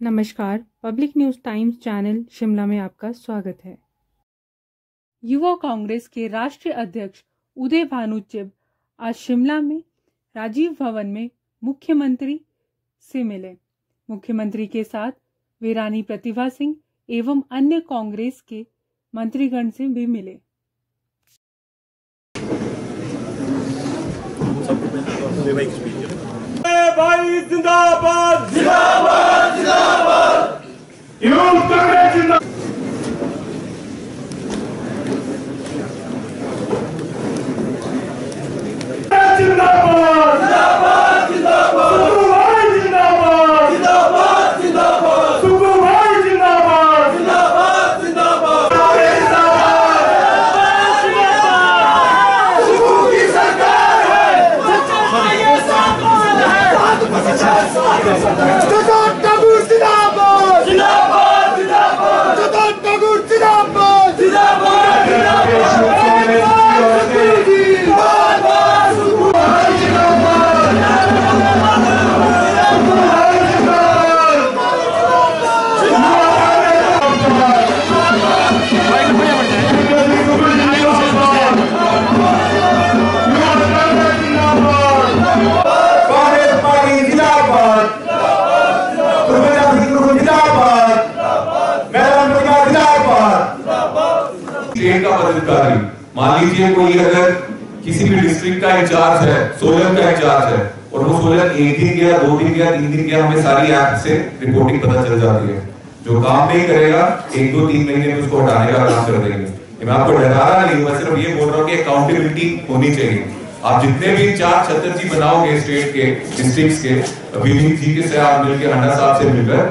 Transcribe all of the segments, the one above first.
नमस्कार, public news times channel Shimla में आपका स्वागत है। युवा कांग्रेस के राष्ट्रीय अध्यक्ष उदय भानु चिब आज शिमला में राजीव भवन में मुख्यमंत्री से मिले। मुख्यमंत्री के साथ वे रानी प्रतिभा सिंह एवं अन्य कांग्रेस के मंत्रीगण से भी मिले। भाई जिंदाबाद जिंदाबाद जिंदाबाद यूथ कांग्रेस जिंदाबाद जिंदाबाद जिंदाबाद जिंदाबाद जिंदाबाद जिंदाबाद सुखू भाई जिंदाबाद जिंदाबाद जिंदाबाद सुखू की सरकार है जगत ठाकुर जिंदाबाद जिंदाबाद जिंदाबाद जगत ठाकुर जिंदाबाद जिंदाबाद पदाधिकारी, मान लीजिए कोई अगर किसी भी डिस्ट्रिक्ट का इंचार्ज है, सोलन का इंचार्ज है और वो सोलन एक दिन गया, 2 दिन गया, 3 दिन गया, हमें सारी ऐप से रिपोर्टिंग पता चल जाती है। जो काम नहीं करेगा 1, 2, 3 महीने में उसको हटाने का काम कर देंगे। मैं आपको डरा रहा नहीं, मैं सिर्फ ये बोल रहा हूँ कि अकाउंटेबिलिटी होनी चाहिए। आप जितने भी इंचार्ज छतर जी बनाओगे स्टेट के, डिस्ट्रिक्ट के, विनीत जी के साथ मिलकर, हंडा साहब से मिलकर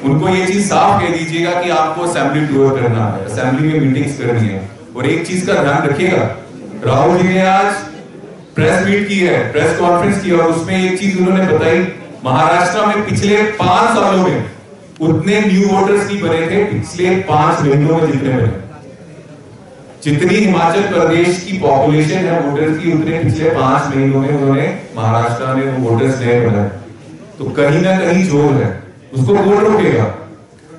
उनको ये चीज साफ कह दीजिएगा कि आपको असेंबली टूर करना है, असेंबली में मीटिंग्स करनी है। और एक चीज का ध्यान रखिएगा, राहुल जी ने आज प्रेस मीट की है, प्रेस कॉन्फ्रेंस की, और उसमें एक चीज उन्होंने बताई, महाराष्ट्र में पिछले 5 सालों में उतने न्यू वोटर्स नहीं बने थे पिछले 5 महीनों में जितने बने। जितनी हिमाचल प्रदेश की पॉपुलेशन है वोटर्स की, उतने पिछले 5 महीनों में उन्होंने महाराष्ट्र में वो वोटर्स नए बनाए। तो कहीं ना कहीं जोर है, उसको कौन रोकेगा?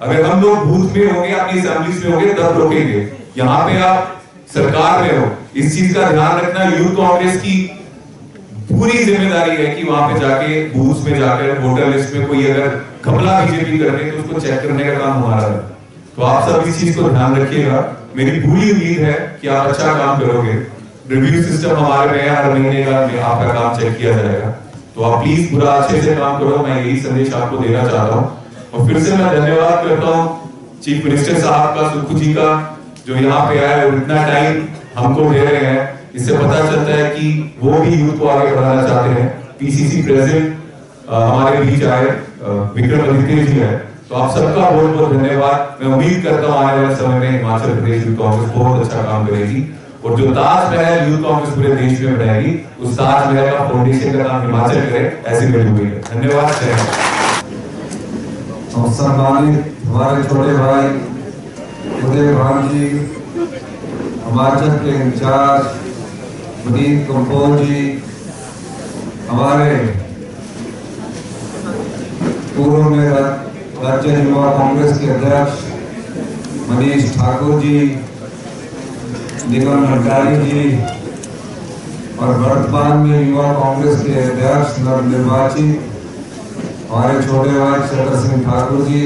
अगर हम लोग बूथ में होंगे, अपनी असेंबलीज में होंगे, तब रोकेंगे। यहाँ पे आप सरकार में हो, इस चीज का ध्यान रखना। यूथ कांग्रेस की पूरी जिम्मेदारी है कि वहां पे जाके बूथ में जाकर वोटर लिस्ट में कोई अगर घपला बीजेपी कर रहे तो उसको चेक करने का काम हमारा है। तो आप सब इस चीज को ध्यान रखिएगा। मेरी पूरी उम्मीद है कि आप अच्छा काम करोगे। रिव्यू सिस्टम हमारे में हर महीने का आपका काम चेक किया जाएगा। तो आप प्लीज पूरा अच्छे से काम करो, मैं यही संदेश आपको देना चाहता हूँ। और फिर से मैं धन्यवाद करता हूँ चीफ मिनिस्टर साहब का, सुखू जी का, जो यहाँ पे आए और इतना टाइम हमको दे रहे हैं। इससे पता चलता है कि वो भी यूथ को आगे बढ़ाना चाहते हैं। पीसीसी प्रेसिडेंट हमारे बीच आए, विक्रम आदित्य जी है। तो आप सबका बहुत बहुत धन्यवाद। मैं उम्मीद करता हूँ आने वाले समय में हिमाचल प्रदेश यूथ कांग्रेस बहुत अच्छा काम करेगी और जो ताजमहल यूथ कांग्रेस पूरे देश में बनाएगी, उस ताजमहल का फाउंडेशन का काम हिमाचल करे, ऐसी मेरी उम्मीद है। धन्यवाद। सम्मानित हमारे छोटे भाई उदय भानु जी, हिमाचल के इंचार्ज विनीत कंपोज जी, हमारे पूर्व में राज्य युवा कांग्रेस के अध्यक्ष मनीष ठाकुर जी, निगम भंडारी जी, और वर्तमान में युवा कांग्रेस के अध्यक्ष नवनिर्वाचित हमारे छोटे भाई छतर सिंह ठाकुर जी,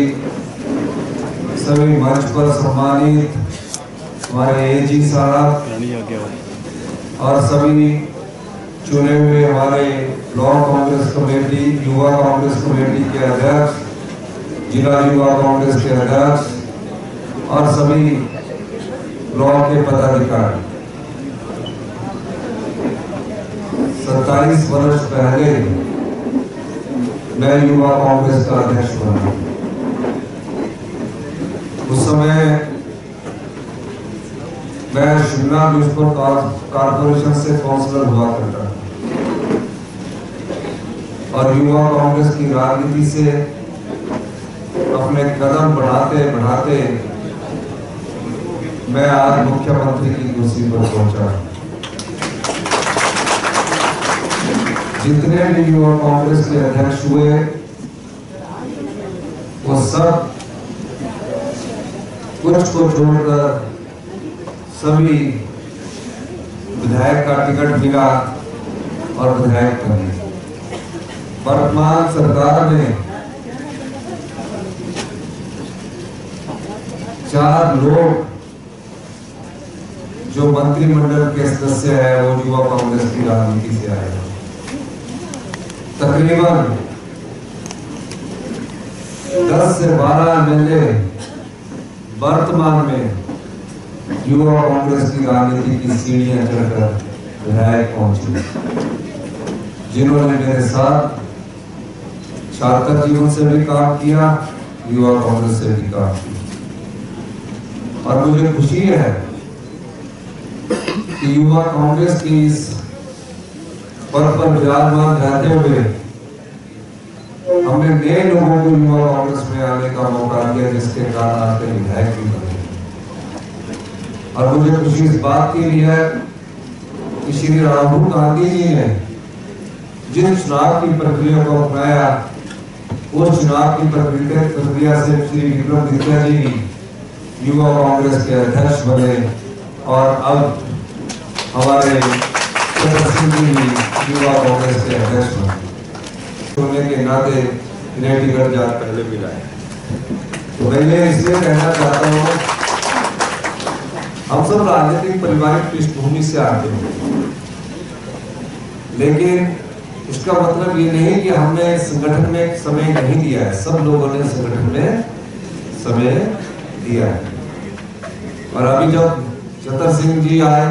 सभी मंच पर सम्मानित हमारे एजी साहब और सभी चुने हुए हमारे ब्लॉक कांग्रेस कमेटी, युवा कांग्रेस कमेटी के अध्यक्ष, जिला युवा कांग्रेस के अध्यक्ष और सभी ब्लॉक के पदाधिकारी। 27 वर्ष पहले मैं युवा कांग्रेस का अध्यक्ष बना। उस समय मैं शिमला म्युनिसिपल कॉर्पोरेशन से काउंसलर हुआ करता था और युवा कांग्रेस की राजनीति से अपने कदम बढ़ाते बढ़ाते मैं आज मुख्यमंत्री की कुर्सी पर पहुंचा। जितने भी युवा कांग्रेस के अध्यक्ष हुए वो सब कुछ को छोड़कर सभी विधायक का टिकट मिला और विधायक बने। वर्तमान सरकार में 4 लोग जो मंत्रिमंडल के सदस्य है वो युवा कांग्रेस की राजनीति से आए हैं। तकरीबन 10 से 12 एमएलए वर्तमान में युवा कांग्रेस की राजनीति की सीढ़ियां चढ़कर विधायक पहुंचे, जिन्होंने मेरे साथ छात्र जीवन से भी काम किया, युवा कांग्रेस से भी काम किया। और मुझे खुशी है कि युवा कांग्रेस की इस पद पर विराजमान रहते हुए हमने नए लोगों को युवा कांग्रेस में आने का मौका दिया, जिसके कारण आज के विधायक भी बने। और मुझे खुशी इस बात की भी है कि श्री राहुल गांधी जी ने जिन चुनाव की प्रक्रिया को अपनाया, उस चुनाव की प्रक्रिया से श्री विक्रमादित्य जी भी युवा कांग्रेस के अध्यक्ष बने और अब हमारे चतर सिंह जी भी युवा कांग्रेस के अध्यक्ष बने। होने के नाते इन्हें टिकट जात पहले मिला है। तो मैं इसलिए कहना चाहता हूँ, हम सब राजनीतिक पारिवारिक पृष्ठभूमि से आते हैं, लेकिन इसका मतलब ये नहीं कि हमने संगठन में समय नहीं दिया है। सब लोगों ने संगठन में समय दिया है। और अभी जब चतर सिंह जी आए,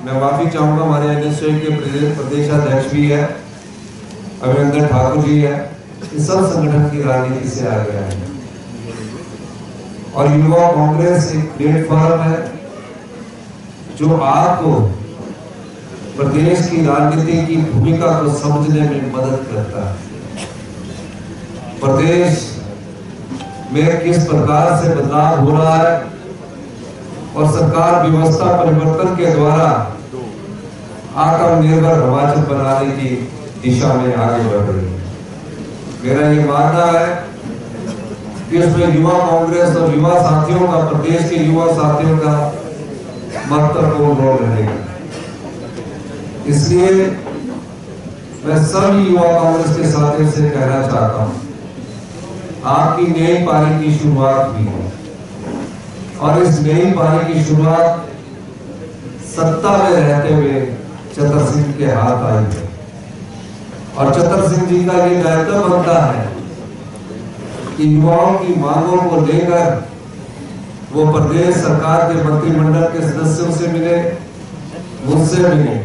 मैं माफी चाहूंगा, हमारे एनएसयू के प्रदेश अध्यक्ष भी है, अभिनंदन ठाकुर जी है, इस सब संगठन की राजनीति से आ गया है। और युवा कांग्रेस एक प्लेटफॉर्म है जो आपको प्रदेश की राजनीति की भूमिका को समझने में मदद करता है। प्रदेश में किस प्रकार से बदलाव हो रहा है और सरकार व्यवस्था परिवर्तन के द्वारा आत्मनिर्भर हिमाचल बनाने की दिशा में आगे बढ़ रही है। मेरा ये मानना है कि उसमें युवा कांग्रेस और युवा साथियों का, प्रदेश के युवा साथियों का महत्वपूर्ण रोल रहेगा। इसलिए मैं सभी युवा कांग्रेस के साथियों से कहना चाहता हूं, आपकी नई पारी की शुरुआत हुई है और इस नई पारी की शुरुआत सत्ता में रहते हुए चतर सिंह के हाथ आई है। और चतर सिंह जी का ये दायित्व बनता है कि युवाओं की मांगों को लेकर वो प्रदेश सरकार के मंत्रिमंडल के सदस्यों से मिले, मुझसे मिले।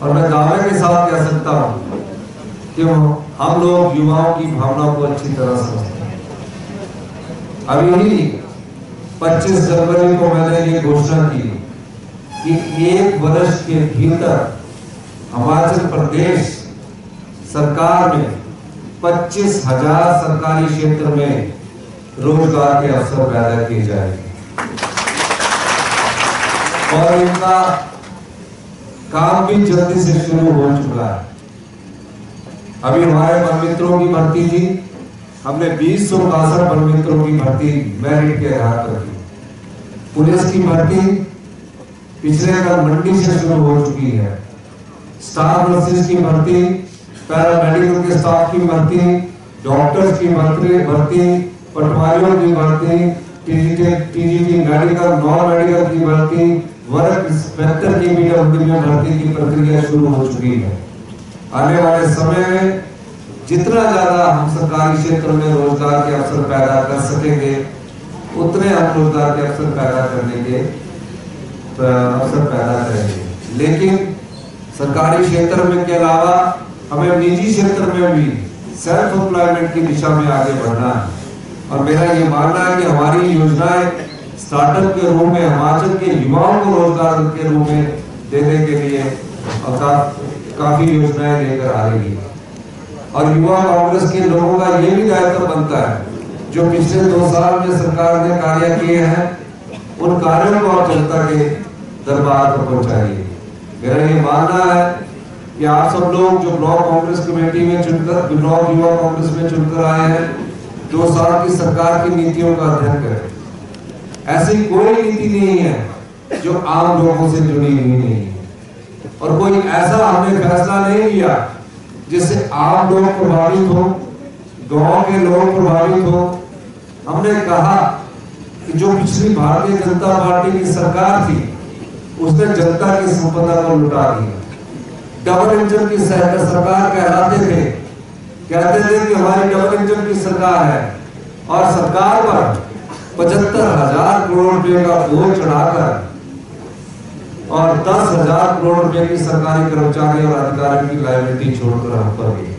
और मैं दावे के साथ कह सकता हूं कि हम लोग युवाओं की भावना को अच्छी तरह समझते हैं। अभी 25 जनवरी को मैंने ये घोषणा की कि 1 वर्ष के भीतर हिमाचल प्रदेश सरकार में 25,000 सरकारी क्षेत्र में रोजगार के अवसर पैदा किए जाएंगे और इनका काम भी जल्दी से शुरू हो चुका है। अभी हमारे वन मित्रों की भर्ती थी, हमने 20,162 वन मित्रों की भर्ती मेरिट के आधार पर की। पुलिस की भर्ती पिछले कल मंडी से शुरू हो चुकी है। स्टाफ नर्सेस की भर्ती, पैरामेडिकल के स्टाफ की भर्ती, डॉक्टर्स की भर्ती, पटवारियों की भर्ती, टीजीटी मेडिकल, नॉन मेडिकल की भर्ती, वर्क इंस्पेक्टर की भी भर्ती की प्रक्रिया शुरू हो चुकी है। आने वाले समय में जितना ज्यादा हम सरकारी क्षेत्र में रोजगार के अवसर पैदा कर सकेंगे, उतने हम रोजगार के अवसर पैदा करने के अवसर पैदा करेंगे। लेकिन सरकारी क्षेत्र में के अलावा हमें निजी क्षेत्र में भी सेल्फ एम्प्लॉयमेंट की दिशा में आगे बढ़ना है। और मेरा ये मानना है कि हमारी योजनाएं स्टार्टअप के रूप में हिमाचल के युवाओं को रोजगार के रूप में देने के लिए काफी योजनाएं लेकर आ रही है। और युवा कांग्रेस के लोगों का ये भी दायित्व बनता है, जो पिछले 2 साल में सरकार ने कार्य किए हैं, उन कार्यों को आप जनता के दरबार पर पहुंचाइए। मेरा ये मानना है कि आप सब लोग जो ब्लॉक कांग्रेस कमेटी में चुनकर, ब्लॉक युवा कांग्रेस में चुनकर आए हैं, 2 साल की सरकार की नीतियों का अध्ययन करें। ऐसी कोई नीति नहीं है जो आम लोगों से जुड़ी हुई नहीं है, और कोई ऐसा हमने फैसला नहीं लिया जिससे आम लोग प्रभावित हो, गांव के लोग प्रभावित हो। हमने कहा कि जो पिछली भारतीय जनता पार्टी की सरकार थी उसने जनता की संपदा को लुटा दिया। डबल इंजन की सरकार कहलाते थे, कहते थे कि हमारी डबल इंजन की सरकार है, और सरकार पर 75,000 करोड़ रुपए का बोझ चढ़ाकर और 10,000 करोड़ रुपए की सरकारी कर्मचारी और अधिकारियों की लायबिलिटी छोड़कर हम पर गई।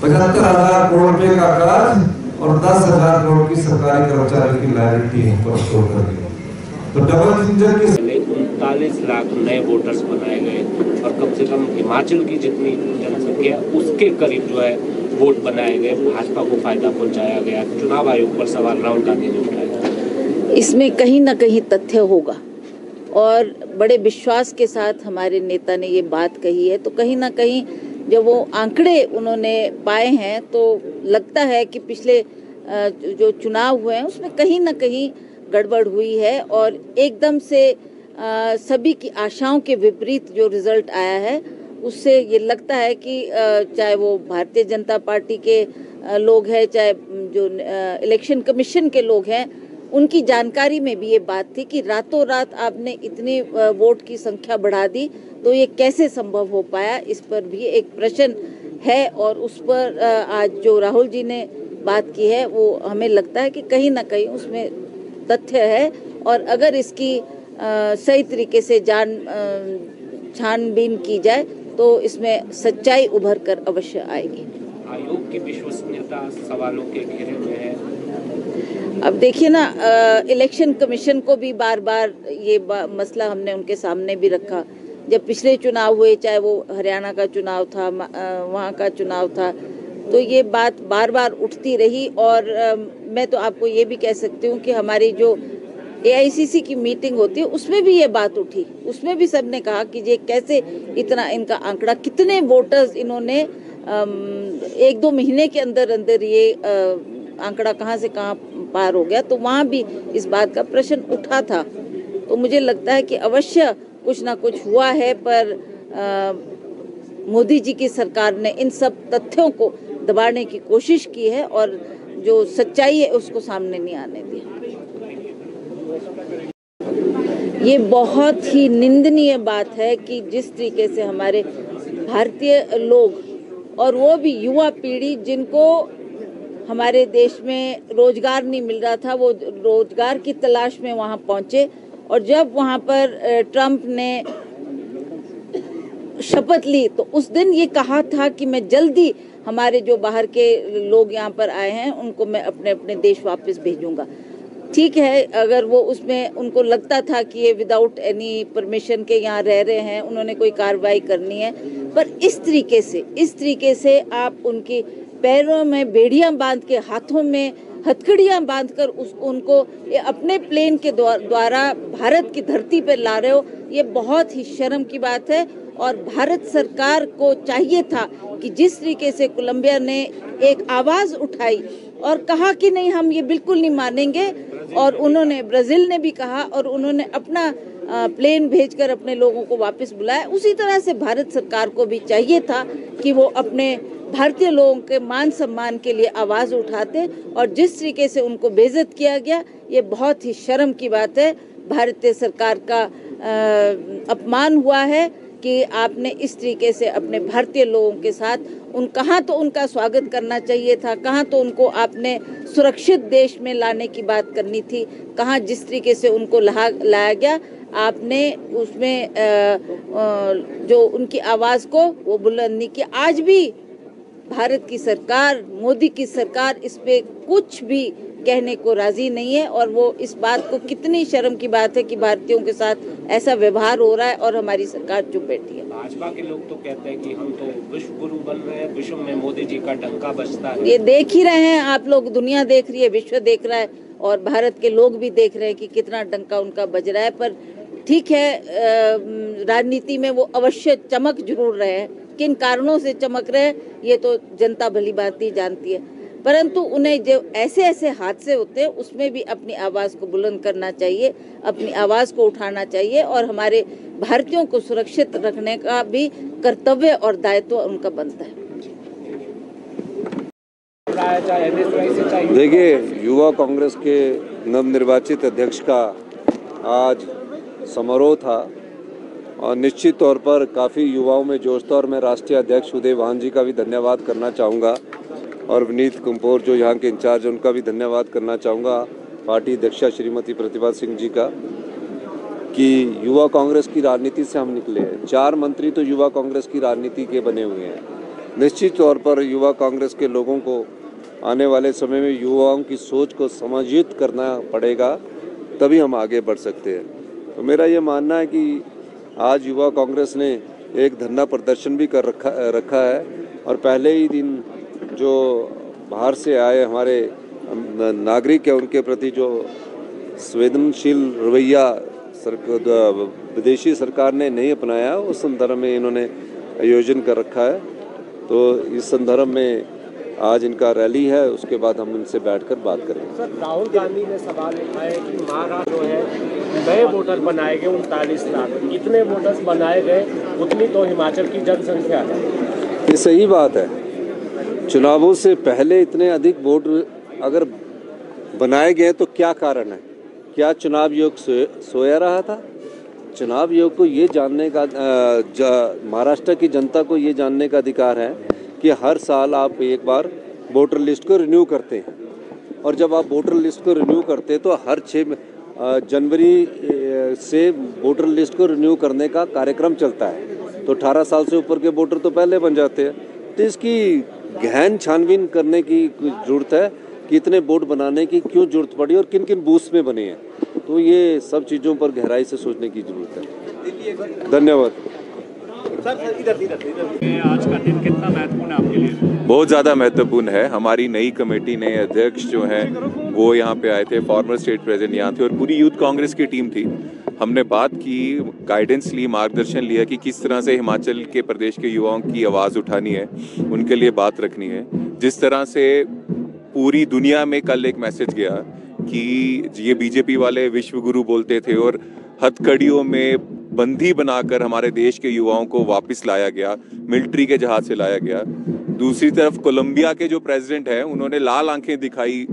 75,000 करोड़ रुपए का कर्ज और 10,000 करोड़ की सरकारी कर्मचारियों की लायबिलिटी हम पर छोड़कर गई। तो डबल इंजन की 39 लाख नए वोटर्स बनाए गए, और कम से कम हिमाचल की जितनी जनसंख्या उसके करीब जो है वोट बनाए गए। भाजपा को फायदा पहुंचाया गया। चुनाव आयोग पर सवाल राहुल गांधी ने उठाया। इसमें कहीं ना कहीं तथ्य होगा, और बड़े विश्वास के साथ हमारे नेता ने ये बात कही है। तो कहीं ना कहीं जब वो आंकड़े उन्होंने पाए हैं तो लगता है कि पिछले जो चुनाव हुए हैं उसमें कहीं ना कहीं गड़बड़ हुई है, और एकदम से सभी की आशाओं के विपरीत जो रिजल्ट आया है उससे ये लगता है कि चाहे वो भारतीय जनता पार्टी के लोग हैं, चाहे जो इलेक्शन कमीशन के लोग हैं, उनकी जानकारी में भी ये बात थी कि रातों रात आपने इतनी वोट की संख्या बढ़ा दी, तो ये कैसे संभव हो पाया। इस पर भी एक प्रश्न है, और उस पर आज जो राहुल जी ने बात की है वो हमें लगता है कि कहीं ना कहीं उसमें तथ्य है, और अगर इसकी सही तरीके से छानबीन की जाए तो इसमें सच्चाई उभर कर अवश्य आएगी। आयोग की विश्वसनीयता सवालों के घेरे में है। अब देखिए ना, इलेक्शन कमीशन को भी बार बार ये मसला हमने उनके सामने भी रखा। जब पिछले चुनाव हुए, चाहे वो हरियाणा का चुनाव था, वहाँ का चुनाव था, तो ये बात बार बार उठती रही। और मैं तो आपको ये भी कह सकती हूँ कि हमारी जो AICC की मीटिंग होती है उसमें भी ये बात उठी। उसमें भी सबने कहा कि ये कैसे इतना इनका आंकड़ा, कितने वोटर्स इन्होंने 1-2 महीने के अंदर अंदर ये आंकड़ा कहाँ से कहाँ पार हो गया। तो वहाँ भी इस बात का प्रश्न उठा था। तो मुझे लगता है कि अवश्य कुछ ना कुछ हुआ है, पर मोदी जी की सरकार ने इन सब तथ्यों को दबाने की कोशिश की है, और जो सच्चाई है उसको सामने नहीं आने दिया। ये बहुत ही निंदनीय बात है कि जिस तरीके से हमारे भारतीय लोग, और वो भी युवा पीढ़ी जिनको हमारे देश में रोजगार नहीं मिल रहा था, वो रोजगार की तलाश में वहाँ पहुँचे। और जब वहाँ पर ट्रम्प ने शपथ ली तो उस दिन ये कहा था कि मैं जल्दी हमारे जो बाहर के लोग यहाँ पर आए हैं उनको मैं अपने अपने देश वापस भेजूंगा। ठीक है, अगर वो उसमें उनको लगता था कि ये विदाउट एनी परमिशन के यहाँ रह रहे हैं, उन्होंने कोई कार्रवाई करनी है, पर इस तरीके से आप उनकी पैरों में बेड़ियां बांध के, हाथों में हथकड़ियां बांधकर उनको अपने प्लेन के द्वारा भारत की धरती पर ला रहे हो, ये बहुत ही शर्म की बात है। और भारत सरकार को चाहिए था कि जिस तरीके से कोलंबिया ने एक आवाज उठाई और कहा कि नहीं हम ये बिल्कुल नहीं मानेंगे, और उन्होंने, ब्राजील ने भी कहा और उन्होंने अपना प्लेन भेजकर अपने लोगों को वापस बुलाया, उसी तरह से भारत सरकार को भी चाहिए था कि वो अपने भारतीय लोगों के मान सम्मान के लिए आवाज उठाते। और जिस तरीके से उनको बेइज्जत किया गया, ये बहुत ही शर्म की बात है। भारतीय सरकार का अपमान हुआ है कि आपने इस तरीके से अपने भारतीय लोगों के साथ कहाँ तो उनका स्वागत करना चाहिए था, कहाँ तो उनको आपने सुरक्षित देश में लाने की बात करनी थी, कहाँ जिस तरीके से उनको लाया गया, आपने उसमें जो उनकी आवाज़ को वो बुलंद नहीं किया। आज भी भारत की सरकार, मोदी की सरकार इस पे कुछ भी कहने को राजी नहीं है, और वो इस बात को, कितनी शर्म की बात है कि भारतीयों के साथ ऐसा व्यवहार हो रहा है और हमारी सरकार चुप बैठी है। भाजपा के लोग तो कहते हैं कि हम तो विश्व गुरु बन रहे हैं, विश्व में मोदी जी का डंका बजता है। ये देख ही रहे हैं आप लोग, दुनिया देख रही है, विश्व देख रहा है, और भारत के लोग भी देख रहे हैं कि कितना डंका उनका बज रहा है। पर ठीक है, राजनीति में वो अवश्य चमक जरूर रहे हैं, किन कारणों से चमक रहे हैं ये तो जनता भली भांति जानती है। परंतु उन्हें जो ऐसे ऐसे हादसे होते हैं उसमें भी अपनी आवाज़ को बुलंद करना चाहिए, अपनी आवाज़ को उठाना चाहिए और हमारे भारतीयों को सुरक्षित रखने का भी कर्तव्य और दायित्व उनका बनता है। देखिए, युवा कांग्रेस के नवनिर्वाचित अध्यक्ष का आज समारोह था और निश्चित तौर पर काफ़ी युवाओं में जोश था और मैं राष्ट्रीय अध्यक्ष उदय भान जी का भी धन्यवाद करना चाहूँगा और विनीत कुंपोर जो यहाँ के इंचार्ज हैं उनका भी धन्यवाद करना चाहूँगा, पार्टी अध्यक्षा श्रीमती प्रतिभा सिंह जी का, कि युवा कांग्रेस की राजनीति से हम निकले हैं। 4 मंत्री तो युवा कांग्रेस की राजनीति के बने हुए हैं। निश्चित तौर पर युवा कांग्रेस के लोगों को आने वाले समय में युवाओं की सोच को समायोजित करना पड़ेगा, तभी हम आगे बढ़ सकते हैं। तो मेरा ये मानना है कि आज युवा कांग्रेस ने एक धरना प्रदर्शन भी कर रखा है और पहले ही दिन जो बाहर से आए हमारे नागरिक है उनके प्रति जो संवेदनशील रवैया विदेशी सरकार ने नहीं अपनाया, उस संदर्भ में इन्होंने आयोजन कर रखा है। तो इस संदर्भ में आज इनका रैली है, उसके बाद हम इनसे बैठकर बात करेंगे। सर, राहुल गांधी ने सवाल उठाया कि महाराष्ट्र जो है नए वोटर बनाए गए 39 लाख, इतने वोटर्स बनाए गए उतनी तो हिमाचल की जनसंख्या है। ये सही बात है। चुनावों से पहले इतने अधिक वोट अगर बनाए गए तो क्या कारण है? क्या चुनाव आयोग सोया रहा था? चुनाव आयोग को ये जानने का महाराष्ट्र की जनता को ये जानने का अधिकार है कि हर साल आप एक बार वोटर लिस्ट को रिन्यू करते हैं और जब आप वोटर लिस्ट को रिन्यू करते हैं तो हर 6 जनवरी से वोटर लिस्ट को रिन्यू करने का कार्यक्रम चलता है। तो 18 साल से ऊपर के वोटर तो पहले बन जाते हैं। तो इसकी गहन छानबीन करने की ज़रूरत है कि इतने वोट बनाने की क्यों जरूरत पड़ी और किन किन बूथ्स में बने हैं। तो ये सब चीज़ों पर गहराई से सोचने की ज़रूरत है। धन्यवाद। आज का दिन कितना महत्वपूर्ण है आपके लिए? बहुत ज़्यादा महत्वपूर्ण है। हमारी नई कमेटी, नए अध्यक्ष जो हैं वो यहाँ पे आए थे, फॉर्मर स्टेट प्रेसिडेंट यहाँ थे और पूरी यूथ कांग्रेस की टीम थी। हमने बात की, गाइडेंस ली, मार्गदर्शन लिया कि किस तरह से हिमाचल के प्रदेश के युवाओं की आवाज़ उठानी है, उनके लिए बात रखनी है। जिस तरह से पूरी दुनिया में कल एक मैसेज गया कि ये बीजेपी वाले विश्व गुरु बोलते थे और हथकड़ियों में बंदी बनाकर हमारे देश के युवाओं को वापस लाया गया, मिलिट्री के जहाज से लाया गया। दूसरी तरफ कोलंबिया के जो प्रेसिडेंट हैं उन्होंने लाल आंखें दिखाई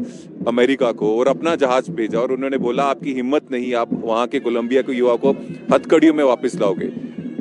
अमेरिका को और अपना जहाज भेजा और उन्होंने बोला आपकी हिम्मत नहीं, आप वहाँ के कोलंबिया के युवा को हथकड़ियों में वापस लाओगे।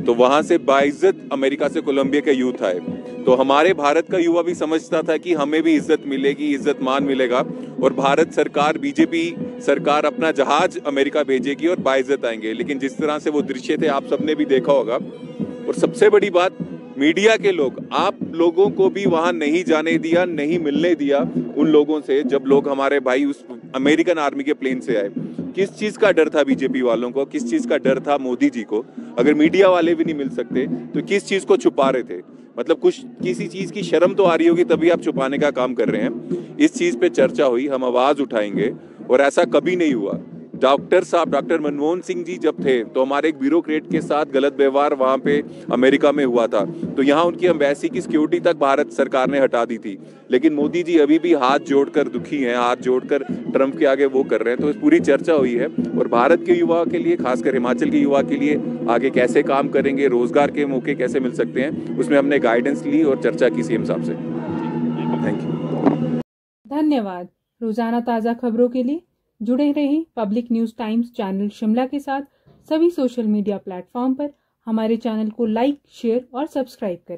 तो वहाँ से बाइज्जत अमेरिका से कोलंबिया के यूथ आए। तो हमारे भारत का युवा भी समझता था कि हमें भी इज्जत मिलेगी, इज्जत मान मिलेगा और भारत सरकार, बीजेपी सरकार अपना जहाज अमेरिका भेजेगी और बाइज्जत आएंगे। लेकिन जिस तरह से वो दृश्य थे आप सबने भी देखा होगा। और सबसे बड़ी बात, मीडिया के लोग, आप लोगों को भी वहां नहीं जाने दिया, नहीं मिलने दिया उन लोगों से जब लोग हमारे भाई उस अमेरिकन आर्मी के प्लेन से आए। किस चीज़ का डर था बीजेपी वालों को, किस चीज़ का डर था मोदी जी को? अगर मीडिया वाले भी नहीं मिल सकते तो किस चीज़ को छुपा रहे थे? मतलब कुछ किसी चीज़ की शर्म तो आ रही होगी, तभी आप छुपाने का काम कर रहे हैं। इस चीज़ पे चर्चा हुई, हम आवाज़ उठाएंगे और ऐसा कभी नहीं हुआ। डॉक्टर मनमोहन सिंह जी जब थे तो हमारे एक ब्यूरोक्रेट के साथ गलत व्यवहार वहाँ पे अमेरिका में हुआ था, तो यहाँ उनकी एम्बेसी की सिक्योरिटी तक भारत सरकार ने हटा दी थी। लेकिन मोदी जी अभी भी हाथ जोड़कर दुखी हैं, हाथ जोड़कर ट्रंप के आगे वो कर रहे हैं। तो इस पूरी चर्चा हुई है और भारत के युवा के लिए, खासकर हिमाचल के युवा के लिए आगे कैसे काम करेंगे, रोजगार के मौके कैसे मिल सकते हैं, उसमें हमने गाइडेंस ली और चर्चा की सीएम साहब से। Thank you. धन्यवाद। रोजाना ताज़ा खबरों के लिए जुड़े रहें public news times channel Shimla के साथ सभी सोशल मीडिया प्लेटफॉर्म पर। हमारे चैनल को लाइक, शेयर और सब्सक्राइब करें।